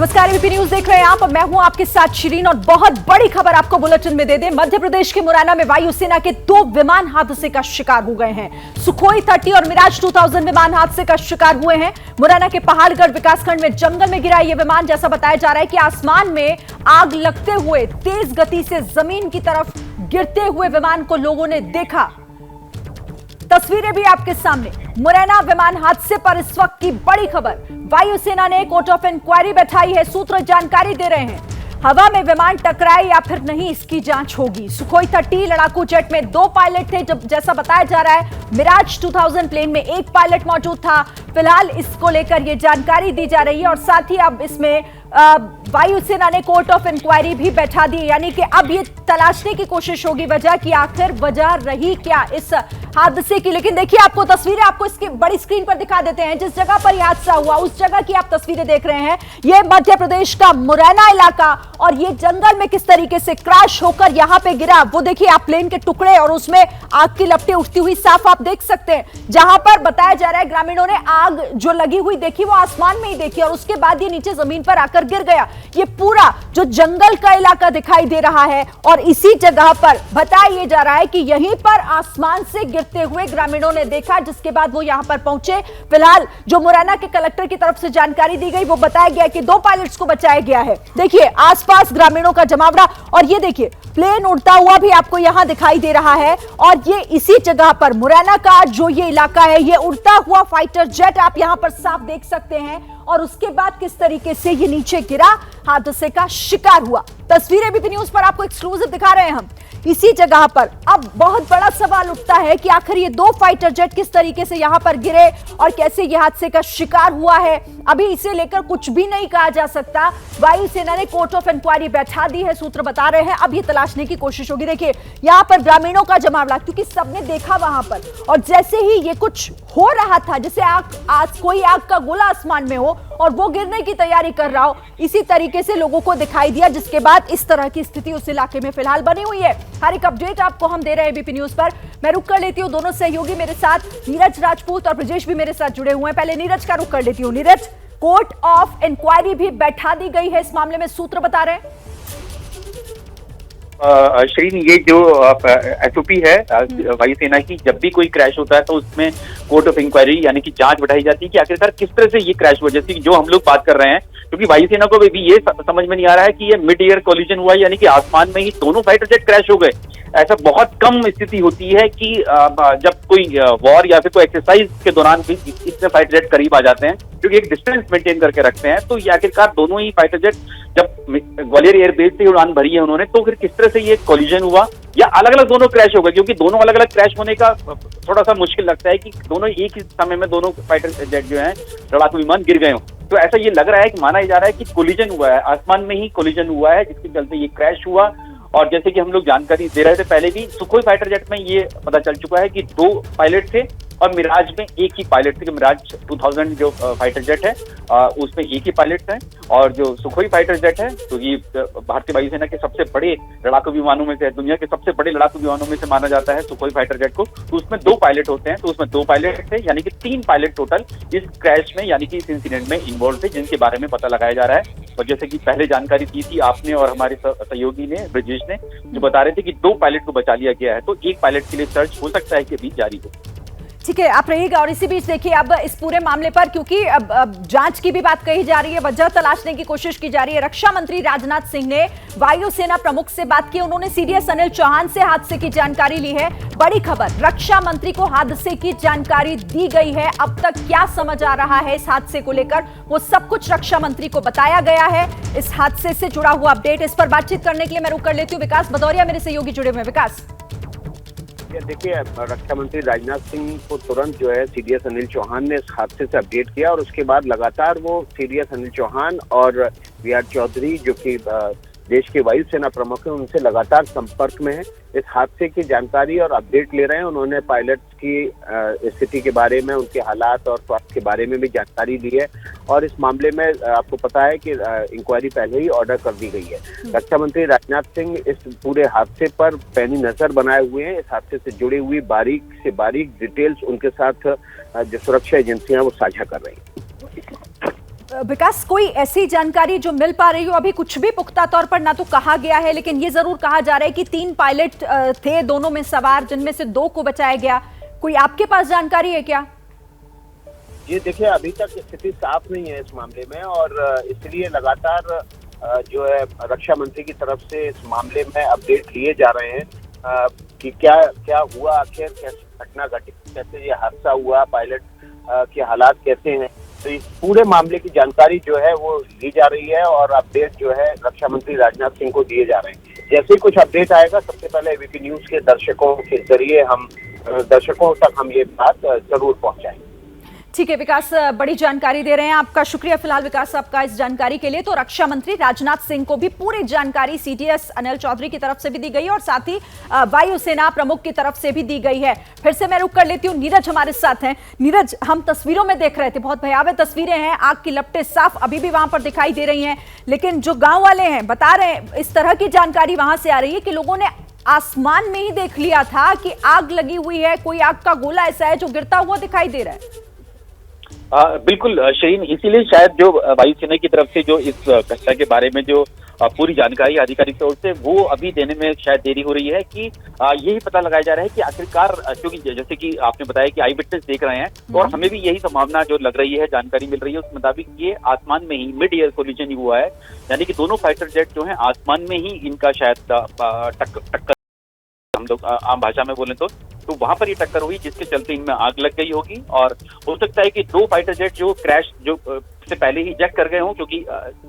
नमस्कार, ABP news देख रहे हैं आप। मैं हूं आपके साथ शिरीन और बहुत बड़ी खबर आपको बुलेटिन में दे दें। मध्य प्रदेश के मुरैना में वायुसेना के 2 विमान हादसे का शिकार हो गए हैं। सुखोई 30 और मिराज 2000 विमान हादसे का शिकार हुए हैं। मुरैना के पहाड़गढ़ विकासखंड में जंगल में गिरा यह विमान। जैसा बताया जा रहा है कि आसमान में आग लगते हुए तेज गति से जमीन की तरफ गिरते हुए विमान को लोगों ने देखा। तस्वीरें भी आपके सामने। मुरैना विमान हादसे पर इस वक्त की बड़ी खबर। वायुसेना ने कोर्ट ऑफ इंक्वायरी बैठाई है। सूत्र जानकारी दे रहे हैं हवा में विमान टकराए या फिर नहीं, इसकी जांच होगी। सुखोई 30 लड़ाकू जेट में 2 पायलट थे। जब जैसा बताया जा रहा है मिराज 2000 प्लेन में 1 पायलट मौजूद था। फिलहाल इसको लेकर यह जानकारी दी जा रही है और साथ ही अब इसमें वायुसेना ने कोर्ट ऑफ इंक्वायरी भी बैठा दी, यानी कि अब ये तलाशने की कोशिश होगी वजह की आखिर वजह रही क्या इस हादसे की। लेकिन देखिए, आपको तस्वीरें आपको इसकी बड़ी स्क्रीन पर दिखा देते हैं। जिस जगह पर यह हादसा हुआ उस जगह की आप तस्वीरें देख रहे हैं। यह मध्य प्रदेश का मुरैना इलाका और ये जंगल में किस तरीके से क्रैश होकर यहां पे गिरा वो देखिए आप। प्लेन के टुकड़े और उसमें आग की लपटें उठती हुई साफ आप देख सकते हैं। जहां पर बताया जा रहा है ग्रामीणों ने आग जो लगी हुई देखी वो आसमान में ही देखी और उसके बाद ये नीचे जमीन पर आकर गिर गया। ये पूरा जो जंगल का इलाका दिखाई दे रहा है और इसी जगह पर बताया जा रहा है कि यहीं पर आसमान से गिरते हुए ग्रामीणों ने देखा, जिसके बाद वो यहां पर पहुंचे। फिलहाल जो मुरैना के कलेक्टर की तरफ से जानकारी दी गई वो बताया गया कि 2 पायलट्स को बचाया गया है। देखिए आसपास ग्रामीणों का जमावड़ा और ये देखिए प्लेन उड़ता हुआ भी आपको यहां दिखाई दे रहा है। और ये इसी जगह पर मुरैना का जो ये इलाका है, ये उड़ता हुआ फाइटर जेट आप यहां पर साफ देख सकते हैं। और उसके बाद किस तरीके से ये नीचे गिरा, हादसे का शिकार हुआ। तस्वीरें एबीपी न्यूज पर आपको एक्सक्लूसिव दिखा रहे हैं हम इसी जगह पर। अब बहुत बड़ा सवाल उठता है कि आखिर ये 2 फाइटर जेट किस तरीके से यहां पर गिरे और कैसे यह हादसे का शिकार हुआ है। अभी इसे लेकर कुछ भी नहीं कहा जा सकता। वायुसेना ने कोर्ट ऑफ इंक्वायरी बैठा दी है, सूत्र बता रहे हैं। अब ये तलाशने की कोशिश होगी। देखिए यहां पर ग्रामीणों का जमावड़ा, क्योंकि सबने देखा वहां पर और जैसे ही ये कुछ हो रहा था, जैसे कोई आग का गोला आसमान में हो और वो गिरने की तैयारी कर रहा हो, इसी तरीके से लोगों को दिखाई दिया, जिसके बाद इस तरह की स्थिति उस इलाके में फिलहाल बनी हुई है। हर एक अपडेट आपको हम दे रहे हैं एबीपी न्यूज पर। मैं रुक कर लेती हूँ, दोनों सहयोगी मेरे साथ नीरज राजपूत और ब्रजेश भी मेरे साथ जुड़े हुए हैं। पहले नीरज का रुक कर लेती हूँ। नीरज, कोर्ट ऑफ इंक्वायरी भी बैठा दी गई है इस मामले में, सूत्र बता रहे हैं। श्रीन, ये जो एसओपी है वायुसेना की, जब भी कोई क्रैश होता है तो उसमें कोर्ट ऑफ इंक्वायरी यानी कि जांच बढ़ाई जाती है कि आखिरकार किस तरह से ये क्रैश हुआ। जैसे कि जो हम लोग बात कर रहे हैं, क्योंकि वायुसेना को भी ये समझ में नहीं आ रहा है कि ये मिड एयर कोलिजन हुआ, यानी कि आसमान में ही दोनों फाइटर जेट क्रैश हो गए। ऐसा बहुत कम स्थिति होती है कि जब कोई वॉर या फिर कोई एक्सरसाइज के दौरान भी इतने फाइटर जेट करीब आ जाते हैं, क्योंकि एक डिस्टेंस मेंटेन करके रखते हैं। तो ये आखिरकार दोनों ही फाइटर जेट जब ग्वालियर एयरबेस से उड़ान भरी है उन्होंने, तो फिर किस तरह से ये कोलिजन हुआ या अलग अलग दोनों क्रैश हो गए, क्योंकि दोनों अलग अलग क्रैश होने का थोड़ा सा मुश्किल लगता है कि दोनों एक ही समय में दोनों फाइटर जेट जो है लड़ाकू विमान गिर गए हों। तो ऐसा ये लग रहा है कि माना जा रहा है कि कोलिजन हुआ है, आसमान में ही कोलिजन हुआ है, जिसके चलते ये क्रैश हुआ। और जैसे कि हम लोग जानकारी दे रहे थे पहले भी, सुखोई फाइटर जेट में ये पता चल चुका है कि 2 पायलट थे और मिराज में 1 ही पायलट थे। मिराज 2000 जो फाइटर जेट है उसमें 1 ही पायलट है। और जो सुखोई फाइटर जेट है तो ये भारतीय वायुसेना के सबसे बड़े लड़ाकू विमानों में से, दुनिया के सबसे बड़े लड़ाकू विमानों में से माना जाता है सुखोई फाइटर जेट को। तो उसमें 2 पायलट होते हैं, तो उसमें 2 पायलट थे, यानी कि 3 पायलट टोटल इस क्रैश में यानी कि इस इंसिडेंट में इन्वॉल्व थे, जिनके बारे में पता लगाया जा रहा है। और जैसे कि पहले जानकारी दी थी आपने और हमारे सहयोगी ने, ब्रजेश ने, जो बता रहे थे कि 2 पायलट को बचा लिया गया है, तो 1 पायलट के लिए सर्च हो सकता है कि अभी जारी हो। ठीक है, आप रहिएगा। और इसी बीच देखिए अब इस पूरे मामले पर, क्योंकि अब जांच की भी बात कही जा रही है, वजह तलाशने की कोशिश की जा रही है। रक्षा मंत्री राजनाथ सिंह ने वायुसेना प्रमुख से बात की। उन्होंने सीडीएस अनिल चौहान से हादसे की जानकारी ली है। बड़ी खबर, रक्षा मंत्री को हादसे की जानकारी दी गई है। अब तक क्या समझ आ रहा है इस हादसे को लेकर, वो सब कुछ रक्षा मंत्री को बताया गया है। इस हादसे से जुड़ा हुआ अपडेट, इस पर बातचीत करने के लिए मैं रुक कर लेती हूँ। विकास भदौरिया मेरे सहयोगी जुड़े हुए हैं। विकास, देखिए, रक्षा मंत्री राजनाथ सिंह को तुरंत जो है सीडीएस अनिल चौहान ने इस हादसे से अपडेट किया और उसके बाद लगातार वो सीडीएस अनिल चौहान और वी.आर. चौधरी जो कि देश के वायुसेना प्रमुख हैं, उनसे लगातार संपर्क में है। इस हादसे की जानकारी और अपडेट ले रहे हैं। उन्होंने पायलट्स की स्थिति के बारे में, उनके हालात और स्वास्थ्य के बारे में भी जानकारी दी है। और इस मामले में आपको पता है कि इंक्वायरी पहले ही ऑर्डर कर दी गई है। रक्षा मंत्री राजनाथ सिंह इस पूरे हादसे पर पैनी नजर बनाए हुए हैं। इस हादसे से जुड़ी हुई बारीक से बारीक डिटेल्स उनके साथ जो सुरक्षा एजेंसियां वो साझा कर रही हैं। विकास, कोई ऐसी जानकारी जो मिल पा रही हो? अभी कुछ भी पुख्ता तौर पर ना तो कहा गया है, लेकिन ये जरूर कहा जा रहा है कि 3 पायलट थे, दोनों में सवार, जिनमें से 2 को बचाया गया। कोई आपके पास जानकारी है क्या? ये देखिए, अभी तक स्थिति साफ नहीं है इस मामले में, और इसलिए लगातार जो है रक्षा मंत्री की तरफ से इस मामले में अपडेट लिए जा रहे हैं कि क्या क्या हुआ, आखिर कैसे घटना घटी, कैसे ये हादसा हुआ, पायलट के हालात कैसे हैं। तो इस पूरे मामले की जानकारी जो है वो ली जा रही है, और अपडेट जो है रक्षा मंत्री राजनाथ सिंह को दिए जा रहे हैं। जैसे ही कुछ अपडेट आएगा, सबसे पहले एबीपी न्यूज के दर्शकों के जरिए हम दर्शकों तक हम ये बात जरूर पहुंचाएंगे। ठीक है विकास, बड़ी जानकारी दे रहे हैं, आपका शुक्रिया फिलहाल विकास आपका इस जानकारी के लिए। तो रक्षा मंत्री राजनाथ सिंह को भी पूरी जानकारी सीडीएस अनिल चौधरी की तरफ से भी दी गई है और साथ ही वायुसेना प्रमुख की तरफ से भी दी गई है। फिर से मैं रुक कर लेती हूँ, नीरज हमारे साथ हैं। नीरज, हम तस्वीरों में देख रहे थे, बहुत भयावह तस्वीरें हैं, आग की लपटें साफ अभी भी वहां पर दिखाई दे रही हैं, लेकिन जो गाँव वाले हैं बता रहे हैं, इस तरह की जानकारी वहां से आ रही है कि लोगों ने आसमान में ही देख लिया था कि आग लगी हुई है, कोई आग का गोला ऐसा है जो गिरता हुआ दिखाई दे रहा है। बिल्कुल शरीन, इसीलिए शायद जो वायुसेना की तरफ से जो इस घटना के बारे में जो पूरी जानकारी आधिकारिक तौर से वो अभी देने में शायद देरी हो रही है कि यही पता लगाया जा रहा है कि आखिरकार, क्योंकि जैसे कि आपने बताया कि आई विटनेस देख रहे हैं, और हमें भी यही संभावना जो लग रही है, जानकारी मिल रही है उस मुताबिक ये आसमान में ही मिड एयर कोलिजन ही हुआ है, यानी कि दोनों फाइटर जेट जो है आसमान में ही इनका शायद टक्कर, हम लोग आम भाषा में बोले तो वहां पर ये टक्कर हुई, जिसके चलते इनमें आग लग गई होगी। और हो सकता है कि 2 फाइटर जेट जो क्रैश जो से पहले ही इजेक्ट कर गए हों, क्योंकि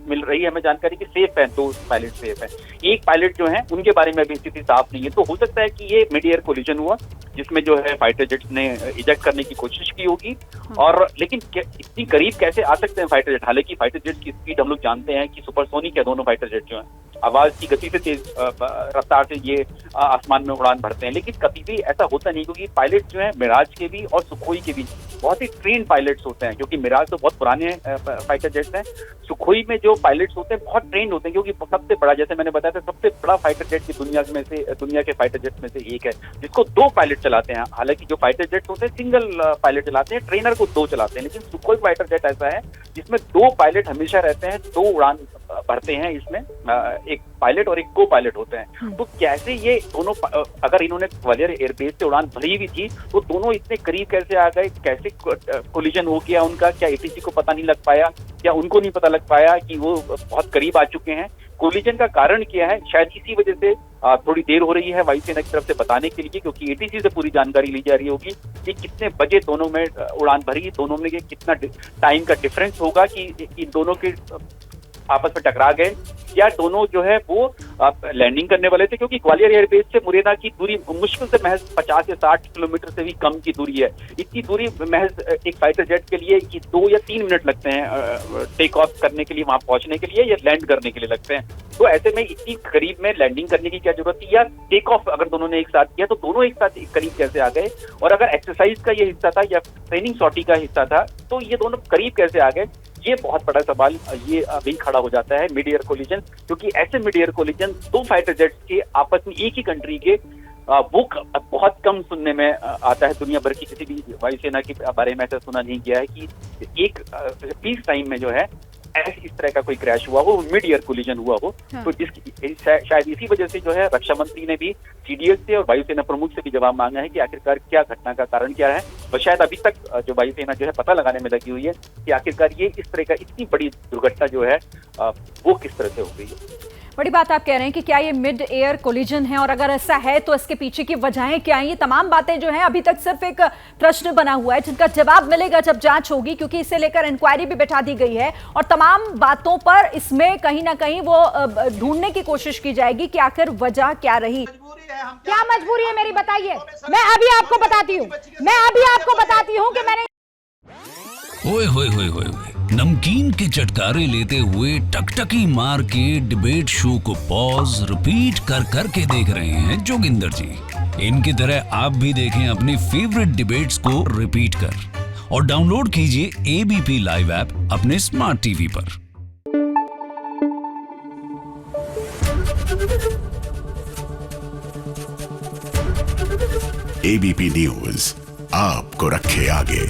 मिल रही है हमें जानकारी कि सेफ है, 2 पायलट सेफ है। एक पायलट जो है उनके बारे में अभी स्थिति साफ नहीं है, तो हो सकता है कि ये मिड एयर कोलिजन हुआ जिसमें जो है फाइटर जेट्स ने इजेक्ट करने की कोशिश की होगी। और लेकिन इतनी करीब कैसे आ सकते हैं फाइटर जेट? हालांकि फाइटर जेट की स्पीड हम लोग जानते हैं कि सुपरसोनिक है दोनों फाइटर जेट जो है, आवाज की गति से तेज रफ्तार से ये आसमान में उड़ान भरते हैं। लेकिन कभी भी ऐसा होता नहीं, क्योंकि पायलट जो है मिराज के भी और सुखोई के भी बहुत ही ट्रेन पायलट्स होते हैं, क्योंकि मिराज तो बहुत पुराने फाइटर जेट्स हैं, सुखोई में जो पायलट्स होते हैं बहुत ट्रेंड होते हैं, क्योंकि सबसे बड़ा, जैसे मैंने बताया था, सबसे बड़ा फाइटर जेट की दुनिया के फाइटर जेट में से एक है, जिसको 2 पायलट चलाते हैं। हालांकि जो फाइटर जेट्स होते हैं सिंगल पायलट चलाते हैं, ट्रेनर को 2 चलाते हैं, लेकिन सुखोई फाइटर जेट ऐसा है जिसमें 2 पायलट हमेशा रहते हैं, 2 उड़ान भरते हैं, इसमें एक पायलट और एक को पायलट होते हैं। तो कैसे ये दोनों, अगर इन्होंने ग्वालियर एयरबेस से उड़ान भरी हुई थी, तो दोनों इतने करीब कैसे आ गए, कैसे कोलिजन हो गया उनका? क्या एटीसी को पता नहीं लग पाया, क्या उनको नहीं पता लग पाया कि वो बहुत करीब आ चुके हैं? कोलिजन का कारण क्या है? शायद इसी वजह से थोड़ी देर हो रही है वायुसेना की तरफ से बताने के लिए, क्योंकि एटीसी से पूरी जानकारी ली जा रही होगी कि कितने बजे दोनों में उड़ान भरी, दोनों में कितना टाइम का डिफरेंस होगा कि इन दोनों के आपस में टकरा गए, या दोनों जो है वो लैंडिंग करने वाले थे, क्योंकि ग्वालियर एयरबेस से मुरैना की दूरी मुश्किल से महज 50 या 60 किलोमीटर से भी कम की दूरी है। इतनी दूरी महज एक फाइटर जेट के लिए 2 या 3 मिनट लगते हैं टेक ऑफ करने के लिए, वहां पहुंचने के लिए, या लैंड करने के लिए लगते हैं। तो ऐसे में इतनी करीब में लैंडिंग करने की क्या जरूरत थी, या टेक ऑफ अगर दोनों ने एक साथ किया तो दोनों एक साथ करीब कैसे आ गए? और अगर एक्सरसाइज का ये हिस्सा था या ट्रेनिंग सॉर्टी का हिस्सा था, तो ये दोनों करीब कैसे आ गए? ये बहुत बड़ा सवाल ये अभी खड़ा हो जाता है, मिड एयर कोलिजन, क्योंकि ऐसे mid air collision 2 fighter jets के आपस में एक ही कंट्री के वो बहुत कम सुनने में आता है। दुनिया भर की किसी भी वायुसेना के बारे में ऐसा सुना नहीं गया है कि एक पीस टाइम में जो है इस तरह का कोई क्रैश हुआ हो, मिड ईयर कोलिजन हुआ हो। हाँ। तो शायद इसी वजह से जो है रक्षा मंत्री ने भी सीडीएस से और वायुसेना प्रमुख से भी जवाब मांगा है कि आखिरकार क्या घटना का कारण क्या है, और शायद अभी तक जो वायुसेना जो है पता लगाने में लगी हुई है कि आखिरकार ये इस तरह का इतनी बड़ी दुर्घटना जो है वो किस तरह से हो गई है। बड़ी बात आप कह रहे हैं कि क्या ये मिड एयर कोलिजन है, और अगर ऐसा है तो इसके पीछे की वजहें क्या हैं? ये तमाम बातें जो हैं अभी तक सिर्फ एक प्रश्न बना हुआ है, जिनका जवाब मिलेगा जब जांच होगी, क्योंकि इसे लेकर इंक्वायरी भी बैठा दी गई है और तमाम बातों पर इसमें कहीं ना कहीं वो ढूंढने की कोशिश की जाएगी कि आखिर वजह क्या रही। क्या मजबूरी है मेरी, बताइए। मैं अभी आपको बताती हूँ कि मैंने ओए होए होए होए नमकीन के चटकारे लेते हुए टकटकी मार के डिबेट शो को पॉज रिपीट कर कर के देख रहे हैं जोगिंदर जी। इनकी तरह आप भी देखें अपनी फेवरेट डिबेट्स को रिपीट कर, और डाउनलोड कीजिए एबीपी लाइव ऐप अपने स्मार्ट टीवी पर। एबीपी न्यूज आपको रखे आगे।